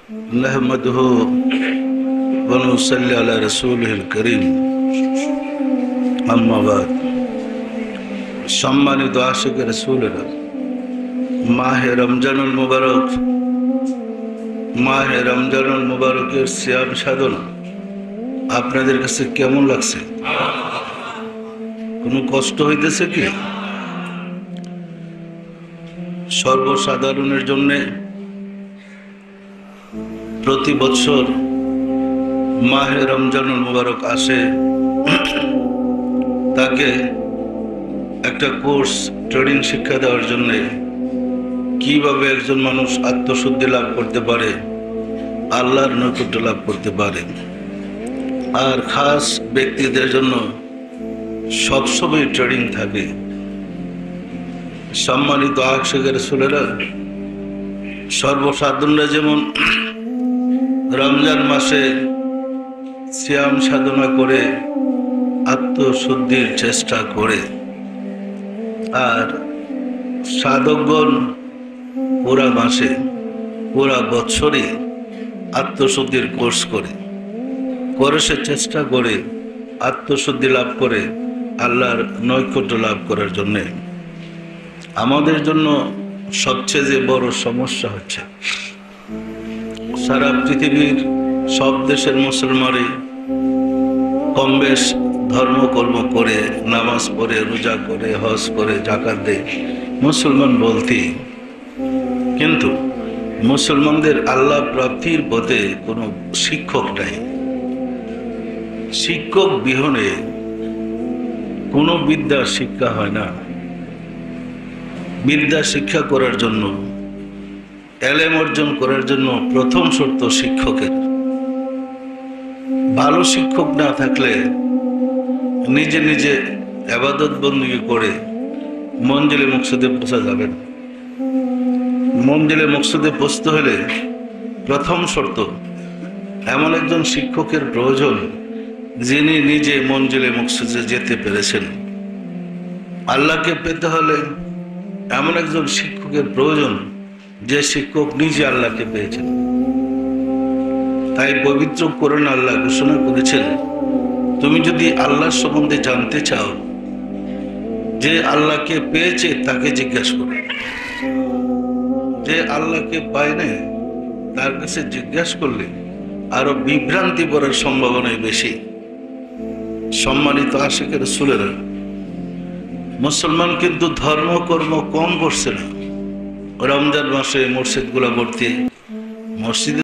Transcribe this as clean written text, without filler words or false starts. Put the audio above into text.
नहमदुहु व नुसल्ली अला रसूलिहिल करीम अम्मा बाद। सम्मानित आशिक रसूलेरा, माहे रमजानुल मुबारक, माहे रमजानुल मुबारकेर सियाम साधना আপনাদের কাছে কেমন লাগছে? কোনো কষ্ট হইতেছে কি? সর্বসাধারণের জন্য প্রতি বছর মাহে রমজানুল মুবারক আসে, তাকে একটা কোর্স ট্রেনিং শিক্ষা দেওয়ার জন্য কিভাবে একজন মানুষ আত্মশুদ্ধি লাভ করতে পারে, আল্লাহর নৈকট্য লাভ করতে পারে। আর খাস ব্যক্তিদের জন্য সবসময় ট্রেনিং থাকে। সম্মানিত আশিক রাসূলেরা, সর্বসাধারণরা যেমন রমজান মাসে সিয়াম সাধনা করে আত্মশুদ্ধির চেষ্টা করে, আর সাধকগণ পুরা মাসে পুরা বছরই আত্মশুদ্ধির কোর্স করে সে চেষ্টা করে আত্মশুদ্ধি লাভ করে আল্লাহর নৈকট্য লাভ করার জন্যে। আমাদের জন্য সবচেয়ে যে বড় সমস্যা হচ্ছে, সারা পৃথিবীর সব দেশের মুসলমানই কম বেশ ধর্মকর্ম করে, নামাজ পড়ে, রোজা করে, হজ করে, যাকাত দেয়, মুসলমান বলতে, কিন্তু মুসলমানদের আল্লাহ প্রাপ্তির পথে কোনো শিক্ষক নাই। শিক্ষক বিহনে কোনো বিদ্যা শিক্ষা হয় না। বিদ্যা শিক্ষা করার জন্য, এলেম অর্জন করার জন্য প্রথম শর্ত শিক্ষকের। ভালো শিক্ষক না থাকলে নিজে নিজে ইবাদত বندگی করে মঞ্জিলে মকসুদে পৌঁছা যাবে না। মঞ্জিলে মকসুদে পৌঁছতে হলে প্রথম শর্ত এমন একজন শিক্ষকের প্রয়োজন যিনি নিজে মঞ্জিলে মকসুদে যেতে পেরেছেন। আল্লাহকে পেতে হলে এমন একজন শিক্ষকের প্রয়োজন যে শিক্ষক নিজে আল্লাহকে পেয়েছেন। তাই পবিত্র কোরআন আল্লাহ ঘোষণা করেছেন, তুমি যদি আল্লাহর সম্বন্ধে জানতে চাও, যে আল্লাহকে পেয়েছে তাকে জিজ্ঞাসা করো, যে আল্লাহকে পায় না তার কাছে জিজ্ঞাসা করলে আরো বিভ্রান্তি পড়ার সম্ভাবনাই বেশি। সম্মানিত আশিক রাসূলেরা, মুসলমান কিন্তু ধর্মকর্ম কম করছে না। রমজান মাসে মসজিদগুলো ভর্তি, মসজিদে